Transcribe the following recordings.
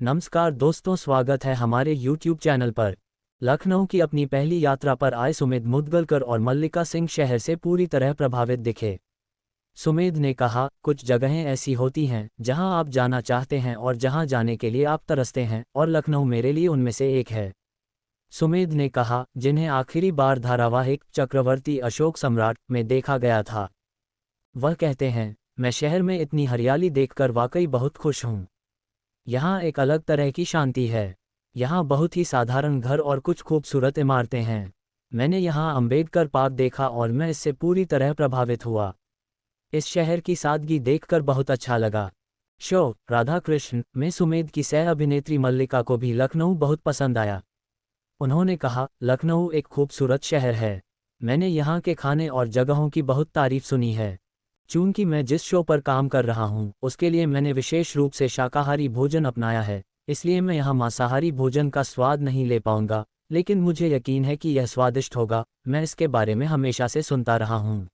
नमस्कार दोस्तों, स्वागत है हमारे YouTube चैनल पर। लखनऊ की अपनी पहली यात्रा पर आए सुमेध मुदगलकर और मल्लिका सिंह शहर से पूरी तरह प्रभावित दिखे। सुमेध ने कहा, कुछ जगहें ऐसी होती हैं जहां आप जाना चाहते हैं और जहां जाने के लिए आप तरसते हैं, और लखनऊ मेरे लिए उनमें से एक है। सुमेध ने कहा, जिन्हें आखिरी बार धारावाहिक चक्रवर्ती अशोक सम्राट में देखा गया था। वह कहते हैं, मैं शहर में इतनी हरियाली देखकर वाकई बहुत खुश हूँ। यहाँ एक अलग तरह की शांति है। यहाँ बहुत ही साधारण घर और कुछ खूबसूरत इमारतें हैं। मैंने यहाँ अंबेडकर पार्क देखा और मैं इससे पूरी तरह प्रभावित हुआ। इस शहर की सादगी देखकर बहुत अच्छा लगा। शो राधा कृष्ण में सुमेध की सह अभिनेत्री मल्लिका को भी लखनऊ बहुत पसंद आया। उन्होंने कहा, लखनऊ एक खूबसूरत शहर है। मैंने यहाँ के खाने और जगहों की बहुत तारीफ सुनी है। चूंकि मैं जिस शो पर काम कर रहा हूँ उसके लिए मैंने विशेष रूप से शाकाहारी भोजन अपनाया है, इसलिए मैं यहाँ मांसाहारी भोजन का स्वाद नहीं ले पाऊंगा, लेकिन मुझे यकीन है कि यह स्वादिष्ट होगा। मैं इसके बारे में हमेशा से सुनता रहा हूँ।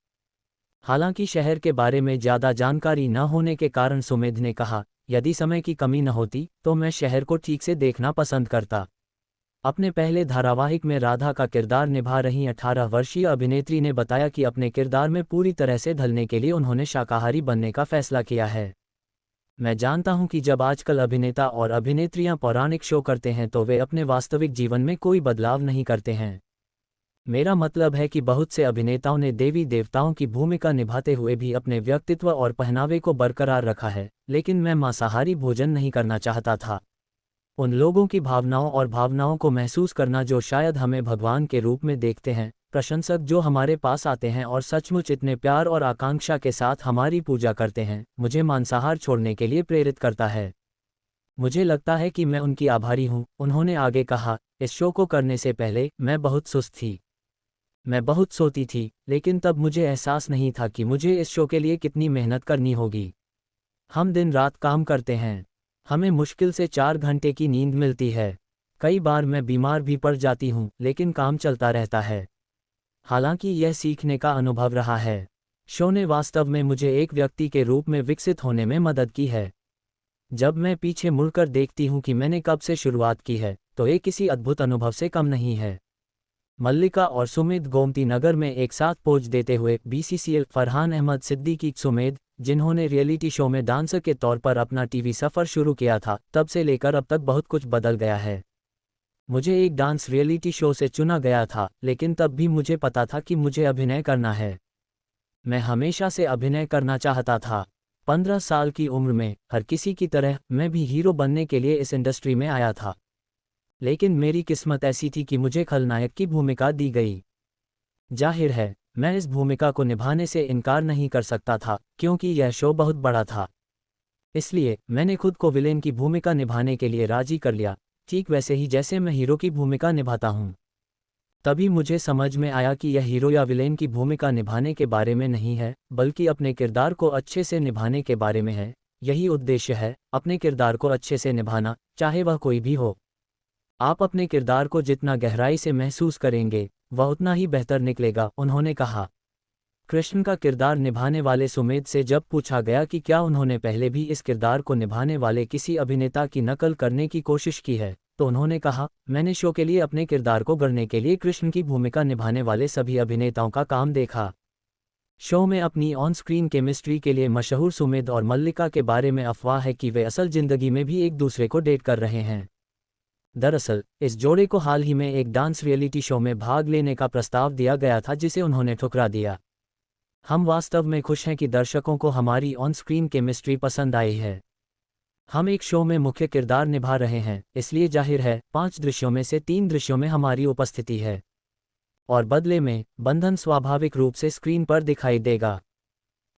हालांकि शहर के बारे में ज़्यादा जानकारी न होने के कारण सुमेध ने कहा, यदि समय की कमी न होती तो मैं शहर को ठीक से देखना पसंद करता। अपने पहले धारावाहिक में राधा का किरदार निभा रही 18 वर्षीय अभिनेत्री ने बताया कि अपने किरदार में पूरी तरह से ढलने के लिए उन्होंने शाकाहारी बनने का फैसला किया है। मैं जानता हूं कि जब आजकल अभिनेता और अभिनेत्रियां पौराणिक शो करते हैं तो वे अपने वास्तविक जीवन में कोई बदलाव नहीं करते हैं। मेरा मतलब है कि बहुत से अभिनेताओं ने देवी देवताओं की भूमिका निभाते हुए भी अपने व्यक्तित्व और पहनावे को बरकरार रखा है, लेकिन मैं मांसाहारी भोजन नहीं करना चाहता था। उन लोगों की भावनाओं को महसूस करना जो शायद हमें भगवान के रूप में देखते हैं, प्रशंसक जो हमारे पास आते हैं और सचमुच इतने प्यार और आकांक्षा के साथ हमारी पूजा करते हैं, मुझे मांसाहार छोड़ने के लिए प्रेरित करता है। मुझे लगता है कि मैं उनकी आभारी हूँ। उन्होंने आगे कहा, इस शो को करने से पहले मैं बहुत सुस्त थी। मैं बहुत सोती थी, लेकिन तब मुझे एहसास नहीं था कि मुझे इस शो के लिए कितनी मेहनत करनी होगी। हम दिन रात काम करते हैं। हमें मुश्किल से 4 घंटे की नींद मिलती है। कई बार मैं बीमार भी पड़ जाती हूँ, लेकिन काम चलता रहता है। हालांकि यह सीखने का अनुभव रहा है। शो ने वास्तव में मुझे एक व्यक्ति के रूप में विकसित होने में मदद की है। जब मैं पीछे मुड़कर देखती हूँ कि मैंने कब से शुरुआत की है, तो ये किसी अद्भुत अनुभव से कम नहीं है। मल्लिका और सुमेध गोमती नगर में एक साथ पोज देते हुए बीसीसीएल फरहान अहमद सिद्दीकी सुमेध, जिन्होंने रियलिटी शो में डांसर के तौर पर अपना टीवी सफ़र शुरू किया था, तब से लेकर अब तक बहुत कुछ बदल गया है। मुझे एक डांस रियलिटी शो से चुना गया था, लेकिन तब भी मुझे पता था कि मुझे अभिनय करना है। मैं हमेशा से अभिनय करना चाहता था। 15 साल की उम्र में हर किसी की तरह मैं भी हीरो बनने के लिए इस इंडस्ट्री में आया था, लेकिन मेरी किस्मत ऐसी थी कि मुझे खलनायक की भूमिका दी गई। जाहिर है, मैं इस भूमिका को निभाने से इनकार नहीं कर सकता था, क्योंकि यह शो बहुत बड़ा था। इसलिए मैंने खुद को विलेन की भूमिका निभाने के लिए राजी कर लिया, ठीक वैसे ही जैसे मैं हीरो की भूमिका निभाता हूँ। तभी मुझे समझ में आया कि यह हीरो या विलेन की भूमिका निभाने के बारे में नहीं है, बल्कि अपने किरदार को अच्छे से निभाने के बारे में है। यही उद्देश्य है, अपने किरदार को अच्छे से निभाना, चाहे वह कोई भी हो। आप अपने किरदार को जितना गहराई से महसूस करेंगे, वह उतना ही बेहतर निकलेगा, उन्होंने कहा। कृष्ण का किरदार निभाने वाले सुमेध से जब पूछा गया कि क्या उन्होंने पहले भी इस किरदार को निभाने वाले किसी अभिनेता की नकल करने की कोशिश की है, तो उन्होंने कहा, मैंने शो के लिए अपने किरदार को गढ़ने के लिए कृष्ण की भूमिका निभाने वाले सभी अभिनेताओं का काम देखा। शो में अपनी ऑन स्क्रीन केमिस्ट्री के लिए मशहूर सुमेध और मल्लिका के बारे में अफवाह है कि वे असल जिंदगी में भी एक दूसरे को डेट कर रहे हैं। दरअसल, इस जोड़े को हाल ही में एक डांस रियलिटी शो में भाग लेने का प्रस्ताव दिया गया था, जिसे उन्होंने ठुकरा दिया। हम वास्तव में खुश हैं कि दर्शकों को हमारी ऑन स्क्रीन केमिस्ट्री पसंद आई है। हम एक शो में मुख्य किरदार निभा रहे हैं, इसलिए जाहिर है 5 दृश्यों में से 3 दृश्यों में हमारी उपस्थिति है, और बदले में बंधन स्वाभाविक रूप से स्क्रीन पर दिखाई देगा।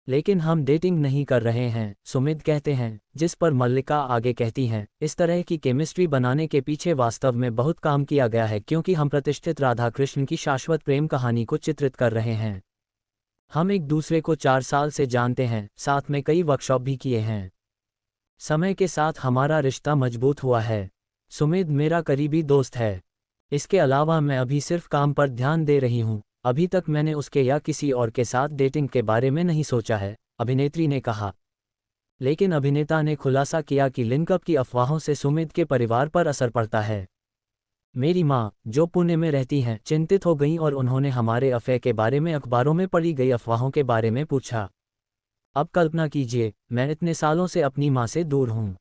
लेकिन हम डेटिंग नहीं कर रहे हैं, सुमित कहते हैं, जिस पर मल्लिका आगे कहती हैं, इस तरह की केमिस्ट्री बनाने के पीछे वास्तव में बहुत काम किया गया है, क्योंकि हम प्रतिष्ठित राधा कृष्ण की शाश्वत प्रेम कहानी को चित्रित कर रहे हैं। हम एक दूसरे को 4 साल से जानते हैं, साथ में कई वर्कशॉप भी किए हैं। समय के साथ हमारा रिश्ता मजबूत हुआ है। सुमेध मेरा करीबी दोस्त है। इसके अलावा मैं अभी सिर्फ काम पर ध्यान दे रही हूँ। अभी तक मैंने उसके या किसी और के साथ डेटिंग के बारे में नहीं सोचा है, अभिनेत्री ने कहा। लेकिन अभिनेता ने खुलासा किया कि लिंकअप की अफवाहों से सुमित के परिवार पर असर पड़ता है। मेरी माँ, जो पुणे में रहती हैं, चिंतित हो गईं और उन्होंने हमारे अफेयर के बारे में अखबारों में पढ़ी गई अफवाहों के बारे में पूछा। अब कल्पना कीजिए, मैं इतने सालों से अपनी माँ से दूर हूँ।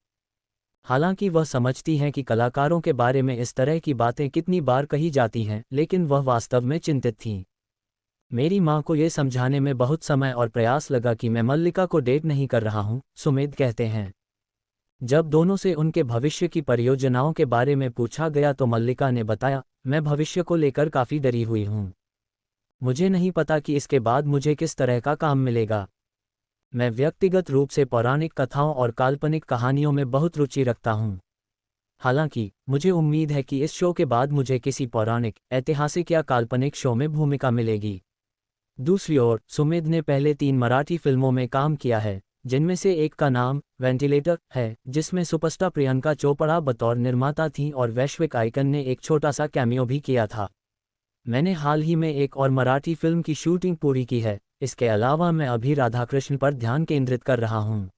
हालांकि वह समझती हैं कि कलाकारों के बारे में इस तरह की बातें कितनी बार कही जाती हैं, लेकिन वह वास्तव में चिंतित थीं। मेरी माँ को ये समझाने में बहुत समय और प्रयास लगा कि मैं मल्लिका को डेट नहीं कर रहा हूँ, सुमेध कहते हैं। जब दोनों से उनके भविष्य की परियोजनाओं के बारे में पूछा गया तो मल्लिका ने बताया, मैं भविष्य को लेकर काफ़ी डरी हुई हूँ। मुझे नहीं पता कि इसके बाद मुझे किस तरह का काम मिलेगा। मैं व्यक्तिगत रूप से पौराणिक कथाओं और काल्पनिक कहानियों में बहुत रुचि रखता हूँ। हालांकि मुझे उम्मीद है कि इस शो के बाद मुझे किसी पौराणिक, ऐतिहासिक या काल्पनिक शो में भूमिका मिलेगी। दूसरी ओर, सुमेध ने पहले 3 मराठी फिल्मों में काम किया है, जिनमें से एक का नाम वेंटिलेटर है, जिसमें सुपरस्टार प्रियंका चोपड़ा बतौर निर्माता थीं और वैश्विक आइकन ने एक छोटा सा कैमियो भी किया था। मैंने हाल ही में एक और मराठी फिल्म की शूटिंग पूरी की है। इसके अलावा मैं अभी राधाकृष्ण पर ध्यान केंद्रित कर रहा हूँ।